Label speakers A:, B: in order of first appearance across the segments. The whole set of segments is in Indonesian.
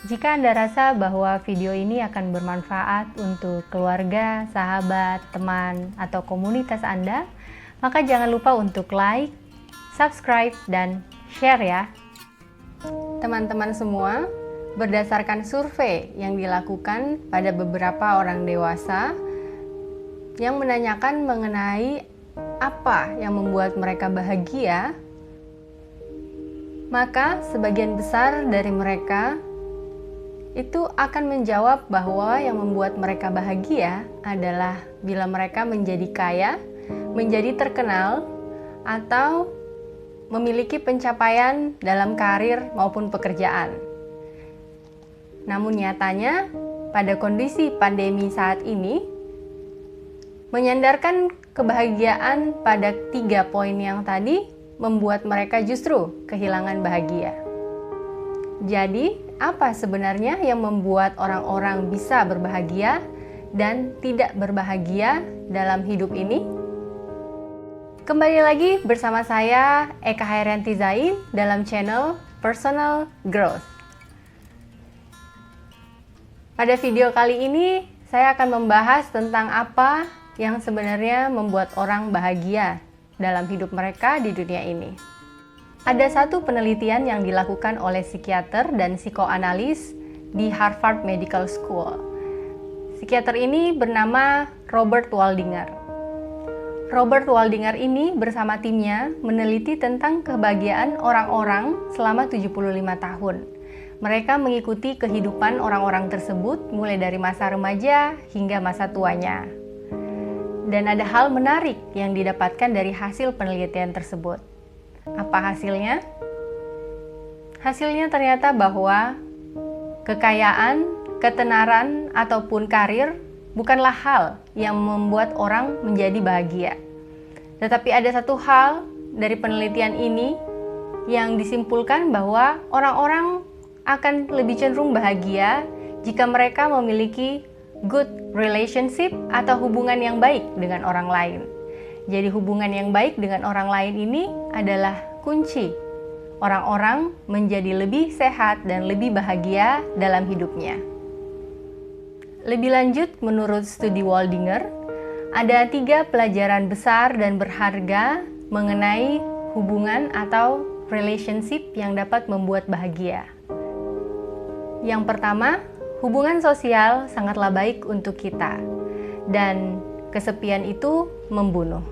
A: Jika Anda rasa bahwa video ini akan bermanfaat untuk keluarga, sahabat, teman, atau komunitas Anda, maka jangan lupa untuk like, subscribe, dan share ya. Teman-teman semua, berdasarkan survei yang dilakukan pada beberapa orang dewasa yang menanyakan mengenai apa yang membuat mereka bahagia, maka sebagian besar dari mereka itu akan menjawab bahwa yang membuat mereka bahagia adalah bila mereka menjadi kaya, menjadi terkenal, atau memiliki pencapaian dalam karir maupun pekerjaan. Namun nyatanya, pada kondisi pandemi saat ini, menyandarkan kebahagiaan pada 3 poin yang tadi membuat mereka justru kehilangan bahagia. Jadi, apa sebenarnya yang membuat orang-orang bisa berbahagia dan tidak berbahagia dalam hidup ini? Kembali lagi bersama saya, Eka Hairianti Zain, dalam channel Personal Growth. Pada video kali ini, saya akan membahas tentang apa yang sebenarnya membuat orang bahagia dalam hidup mereka di dunia ini. Ada satu penelitian yang dilakukan oleh psikiater dan psikoanalis di Harvard Medical School. Psikiater ini bernama Robert Waldinger. Robert Waldinger ini bersama timnya meneliti tentang kebahagiaan orang-orang selama 75 tahun. Mereka mengikuti kehidupan orang-orang tersebut mulai dari masa remaja hingga masa tuanya. Dan ada hal menarik yang didapatkan dari hasil penelitian tersebut. Apa hasilnya? Hasilnya ternyata bahwa kekayaan, ketenaran, ataupun karir bukanlah hal yang membuat orang menjadi bahagia. Tetapi ada satu hal dari penelitian ini yang disimpulkan bahwa orang-orang akan lebih cenderung bahagia jika mereka memiliki good relationship atau hubungan yang baik dengan orang lain. Jadi hubungan yang baik dengan orang lain ini adalah kunci orang-orang menjadi lebih sehat dan lebih bahagia dalam hidupnya. Lebih lanjut, menurut studi Waldinger, ada 3 pelajaran besar dan berharga mengenai hubungan atau relationship yang dapat membuat bahagia. Yang pertama, hubungan sosial sangatlah baik untuk kita, dan kesepian itu membunuh.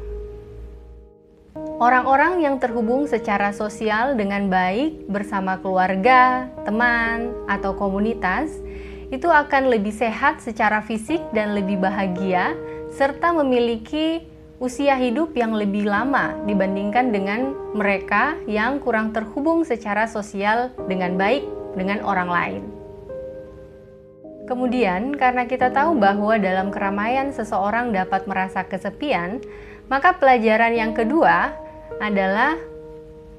A: Orang-orang yang terhubung secara sosial dengan baik bersama keluarga, teman, atau komunitas, itu akan lebih sehat secara fisik dan lebih bahagia, serta memiliki usia hidup yang lebih lama dibandingkan dengan mereka yang kurang terhubung secara sosial dengan baik dengan orang lain. Kemudian, karena kita tahu bahwa dalam keramaian seseorang dapat merasa kesepian, maka pelajaran yang kedua adalah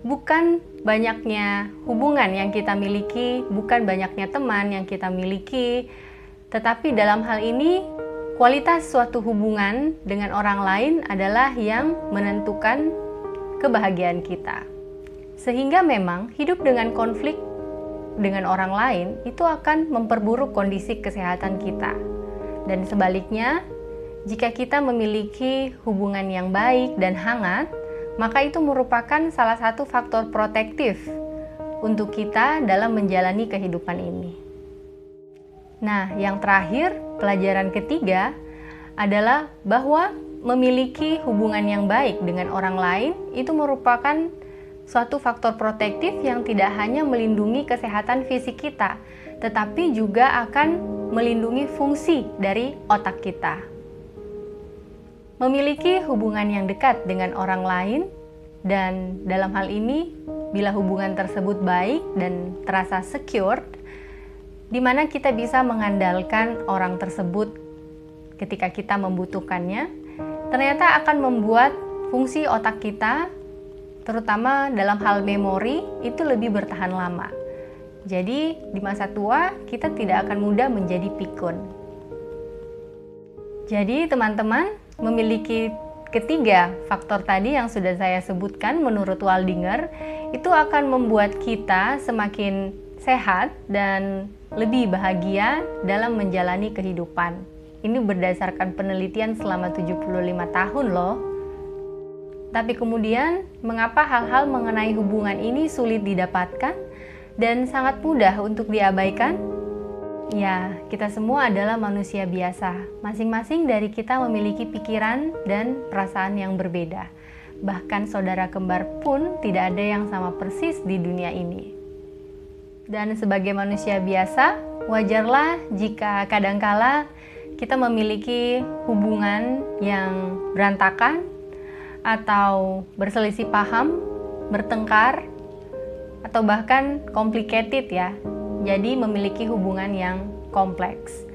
A: bukan banyaknya hubungan yang kita miliki, bukan banyaknya teman yang kita miliki, tetapi dalam hal ini, kualitas suatu hubungan dengan orang lain adalah yang menentukan kebahagiaan kita. Sehingga memang hidup dengan konflik dengan orang lain itu akan memperburuk kondisi kesehatan kita. Dan sebaliknya, jika kita memiliki hubungan yang baik dan hangat, maka itu merupakan salah satu faktor protektif untuk kita dalam menjalani kehidupan ini. Nah, yang terakhir, pelajaran ketiga adalah bahwa memiliki hubungan yang baik dengan orang lain itu merupakan suatu faktor protektif yang tidak hanya melindungi kesehatan fisik kita, tetapi juga akan melindungi fungsi dari otak kita. Memiliki hubungan yang dekat dengan orang lain, dan dalam hal ini, bila hubungan tersebut baik dan terasa secure, di mana kita bisa mengandalkan orang tersebut ketika kita membutuhkannya, ternyata akan membuat fungsi otak kita, terutama dalam hal memori, itu lebih bertahan lama. Jadi di masa tua kita tidak akan mudah menjadi pikun. Jadi teman-teman, memiliki ketiga faktor tadi yang sudah saya sebutkan menurut Waldinger, itu akan membuat kita semakin sehat dan lebih bahagia dalam menjalani kehidupan. Ini berdasarkan penelitian selama 75 tahun loh. Tapi kemudian, mengapa hal-hal mengenai hubungan ini sulit didapatkan dan sangat mudah untuk diabaikan? Ya, kita semua adalah manusia biasa. Masing-masing dari kita memiliki pikiran dan perasaan yang berbeda. Bahkan saudara kembar pun tidak ada yang sama persis di dunia ini. Dan sebagai manusia biasa, wajarlah jika kadangkala kita memiliki hubungan yang berantakan atau berselisih paham, bertengkar, atau bahkan complicated ya. Jadi memiliki hubungan yang kompleks.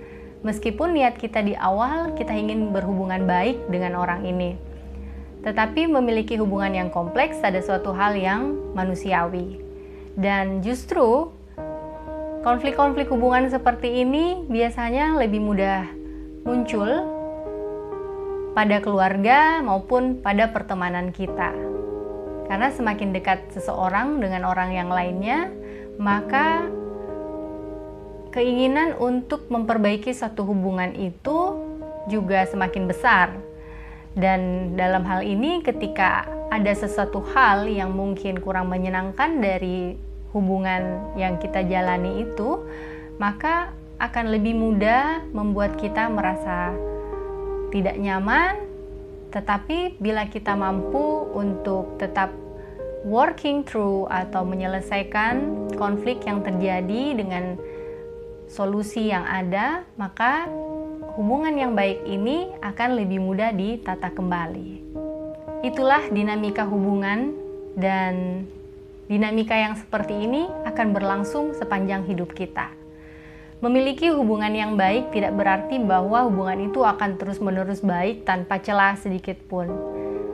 A: Meskipun niat kita di awal kita ingin berhubungan baik dengan orang ini. Tetapi memiliki hubungan yang kompleks ada suatu hal yang manusiawi. Dan justru konflik-konflik hubungan seperti ini biasanya lebih mudah muncul pada keluarga maupun pada pertemanan kita. Karena semakin dekat seseorang dengan orang yang lainnya, maka keinginan untuk memperbaiki suatu hubungan itu juga semakin besar. Dan dalam hal ini ketika ada sesuatu hal yang mungkin kurang menyenangkan dari hubungan yang kita jalani itu, maka akan lebih mudah membuat kita merasa tidak nyaman. Tetapi bila kita mampu untuk tetap working through atau menyelesaikan konflik yang terjadi dengan solusi yang ada, maka hubungan yang baik ini akan lebih mudah ditata kembali. Itulah dinamika hubungan, dan dinamika yang seperti ini akan berlangsung sepanjang hidup kita. Memiliki hubungan yang baik tidak berarti bahwa hubungan itu akan terus-menerus baik tanpa celah sedikit pun.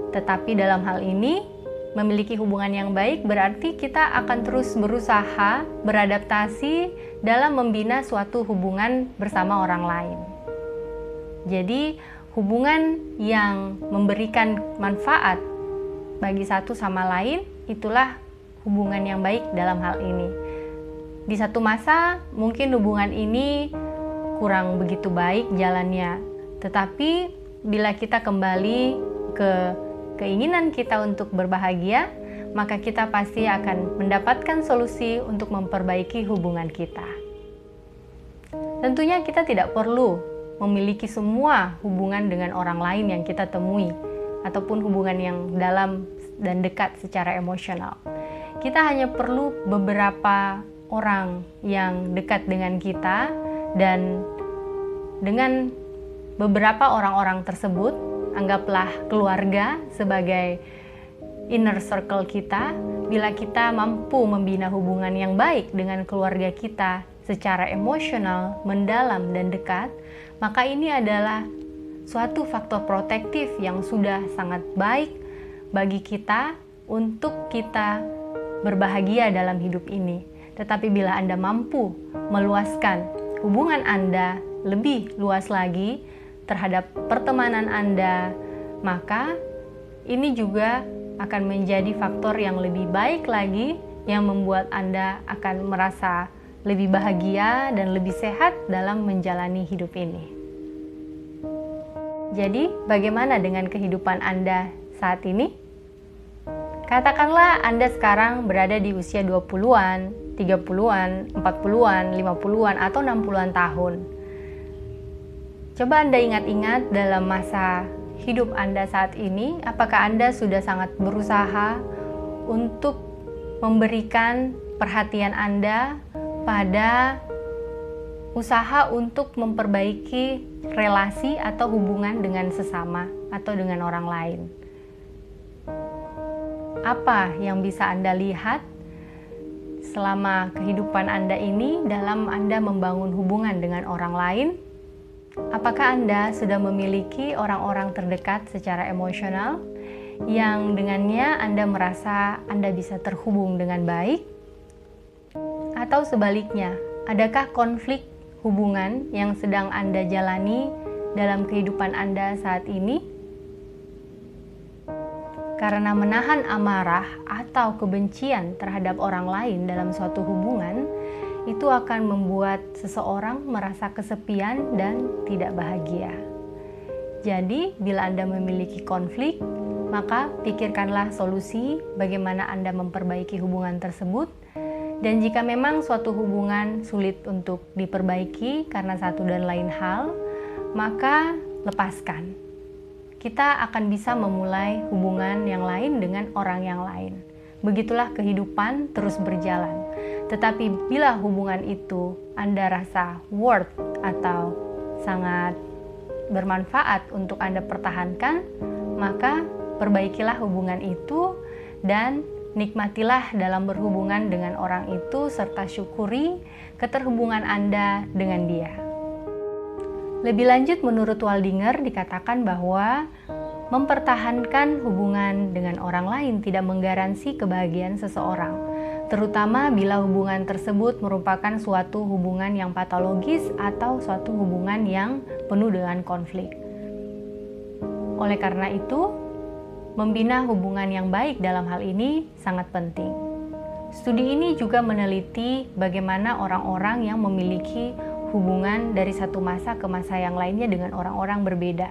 A: Tetapi dalam hal ini, memiliki hubungan yang baik berarti kita akan terus berusaha beradaptasi dalam membina suatu hubungan bersama orang lain. Jadi, hubungan yang memberikan manfaat bagi satu sama lain, itulah hubungan yang baik dalam hal ini. Di satu masa mungkin hubungan ini kurang begitu baik jalannya, tetapi bila kita kembali ke keinginan kita untuk berbahagia, maka kita pasti akan mendapatkan solusi untuk memperbaiki hubungan kita. Tentunya kita tidak perlu memiliki semua hubungan dengan orang lain yang kita temui, ataupun hubungan yang dalam dan dekat secara emosional. Kita hanya perlu beberapa orang yang dekat dengan kita, dan dengan beberapa orang-orang tersebut, anggaplah keluarga sebagai inner circle kita. Bila kita mampu membina hubungan yang baik dengan keluarga kita secara emosional, mendalam dan dekat, maka ini adalah suatu faktor protektif yang sudah sangat baik bagi kita untuk kita berbahagia dalam hidup ini. Tetapi bila Anda mampu meluaskan hubungan Anda lebih luas lagi terhadap pertemanan Anda, maka ini juga akan menjadi faktor yang lebih baik lagi yang membuat Anda akan merasa lebih bahagia dan lebih sehat dalam menjalani hidup ini. Jadi, bagaimana dengan kehidupan Anda saat ini? Katakanlah Anda sekarang berada di usia 20-an, 30-an, 40-an, 50-an, atau 60-an tahun. Coba Anda ingat-ingat dalam masa hidup Anda saat ini, apakah Anda sudah sangat berusaha untuk memberikan perhatian Anda pada usaha untuk memperbaiki relasi atau hubungan dengan sesama atau dengan orang lain? Apa yang bisa Anda lihat selama kehidupan Anda ini dalam Anda membangun hubungan dengan orang lain? Apakah Anda sudah memiliki orang-orang terdekat secara emosional yang dengannya Anda merasa Anda bisa terhubung dengan baik? Atau sebaliknya, adakah konflik hubungan yang sedang Anda jalani dalam kehidupan Anda saat ini? Karena menahan amarah atau kebencian terhadap orang lain dalam suatu hubungan, itu akan membuat seseorang merasa kesepian dan tidak bahagia. Jadi, bila Anda memiliki konflik, maka pikirkanlah solusi bagaimana Anda memperbaiki hubungan tersebut. Dan jika memang suatu hubungan sulit untuk diperbaiki karena satu dan lain hal, maka lepaskan. Kita akan bisa memulai hubungan yang lain dengan orang yang lain. Begitulah kehidupan terus berjalan. Tetapi bila hubungan itu Anda rasa worth atau sangat bermanfaat untuk Anda pertahankan, maka perbaikilah hubungan itu dan nikmatilah dalam berhubungan dengan orang itu serta syukuri keterhubungan Anda dengan dia. Lebih lanjut, menurut Waldinger dikatakan bahwa mempertahankan hubungan dengan orang lain tidak menggaransi kebahagiaan seseorang, terutama bila hubungan tersebut merupakan suatu hubungan yang patologis atau suatu hubungan yang penuh dengan konflik. Oleh karena itu, membina hubungan yang baik dalam hal ini sangat penting. Studi ini juga meneliti bagaimana orang-orang yang memiliki hubungan dari satu masa ke masa yang lainnya dengan orang-orang berbeda.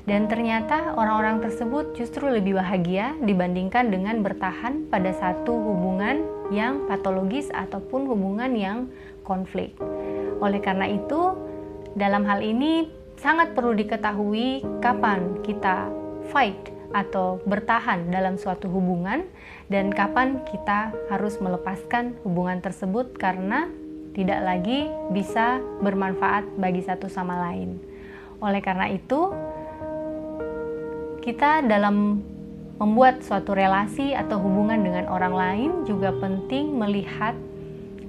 A: Dan ternyata orang-orang tersebut justru lebih bahagia dibandingkan dengan bertahan pada satu hubungan yang patologis ataupun hubungan yang konflik. Oleh karena itu, dalam hal ini sangat perlu diketahui kapan kita fight atau bertahan dalam suatu hubungan dan kapan kita harus melepaskan hubungan tersebut karena tidak lagi bisa bermanfaat bagi satu sama lain. Oleh karena itu, kita dalam membuat suatu relasi atau hubungan dengan orang lain juga penting melihat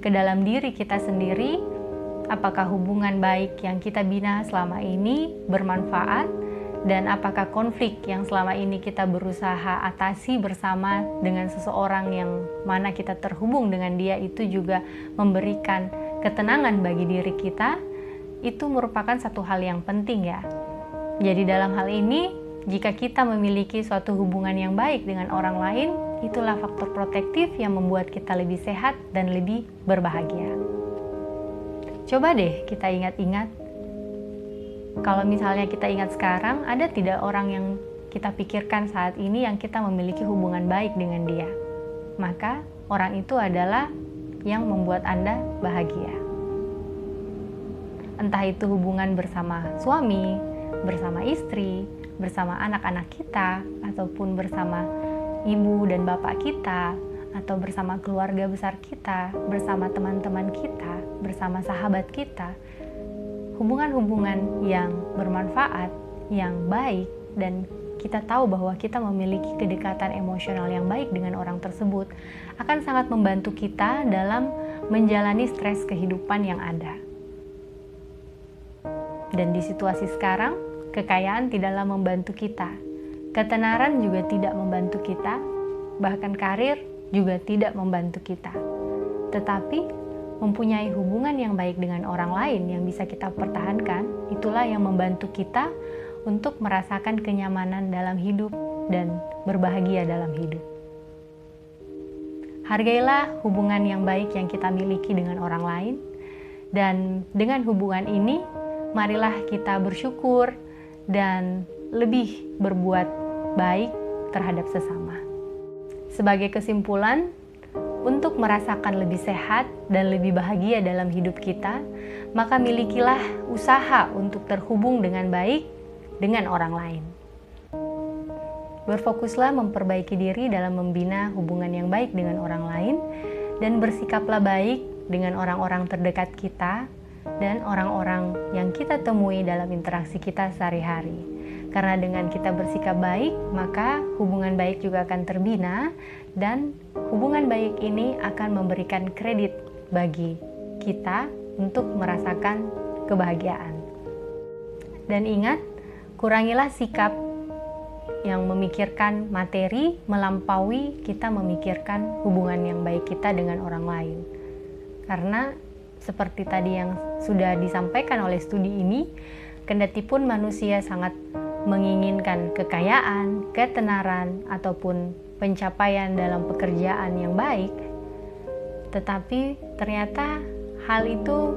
A: ke dalam diri kita sendiri, apakah hubungan baik yang kita bina selama ini bermanfaat, dan apakah konflik yang selama ini kita berusaha atasi bersama dengan seseorang yang mana kita terhubung dengan dia itu juga memberikan ketenangan bagi diri kita. Itu merupakan satu hal yang penting ya. Jadi dalam hal ini, jika kita memiliki suatu hubungan yang baik dengan orang lain, itulah faktor protektif yang membuat kita lebih sehat dan lebih berbahagia. Coba deh kita ingat-ingat, kalau misalnya kita ingat sekarang, ada tidak orang yang kita pikirkan saat ini yang kita memiliki hubungan baik dengan dia? Maka orang itu adalah yang membuat Anda bahagia. Entah itu hubungan bersama suami, bersama istri, bersama anak-anak kita, ataupun bersama ibu dan bapak kita, atau bersama keluarga besar kita, bersama teman-teman kita, bersama sahabat kita. Hubungan-hubungan yang bermanfaat, yang baik, dan kita tahu bahwa kita memiliki kedekatan emosional yang baik dengan orang tersebut akan sangat membantu kita dalam menjalani stres kehidupan yang ada. Dan di situasi sekarang, kekayaan tidaklah membantu kita, ketenaran juga tidak membantu kita, bahkan karir juga tidak membantu kita. Tetapi mempunyai hubungan yang baik dengan orang lain yang bisa kita pertahankan, itulah yang membantu kita untuk merasakan kenyamanan dalam hidup dan berbahagia dalam hidup. Hargailah hubungan yang baik yang kita miliki dengan orang lain, dan dengan hubungan ini, marilah kita bersyukur dan lebih berbuat baik terhadap sesama. Sebagai kesimpulan, untuk merasakan lebih sehat dan lebih bahagia dalam hidup kita, maka milikilah usaha untuk terhubung dengan baik dengan orang lain. Berfokuslah memperbaiki diri dalam membina hubungan yang baik dengan orang lain, dan bersikaplah baik dengan orang-orang terdekat kita dan orang-orang yang kita temui dalam interaksi kita sehari-hari. Karena dengan kita bersikap baik, maka hubungan baik juga akan terbina, dan hubungan baik ini akan memberikan kredit bagi kita untuk merasakan kebahagiaan. Dan ingat, kurangilah sikap yang memikirkan materi melampaui kita memikirkan hubungan yang baik kita dengan orang lain. Karena seperti tadi yang sudah disampaikan oleh studi ini, kendatipun manusia sangat menginginkan kekayaan, ketenaran, ataupun pencapaian dalam pekerjaan yang baik, tetapi ternyata hal itu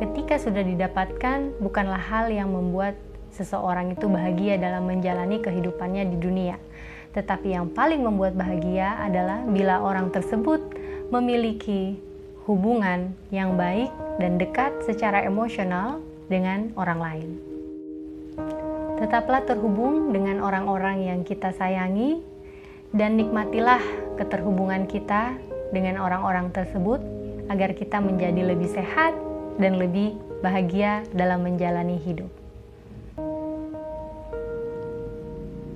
A: ketika sudah didapatkan bukanlah hal yang membuat seseorang itu bahagia dalam menjalani kehidupannya di dunia. Tetapi yang paling membuat bahagia adalah bila orang tersebut memiliki hubungan yang baik dan dekat secara emosional dengan orang lain. Tetaplah terhubung dengan orang-orang yang kita sayangi dan nikmatilah keterhubungan kita dengan orang-orang tersebut agar kita menjadi lebih sehat dan lebih bahagia dalam menjalani hidup.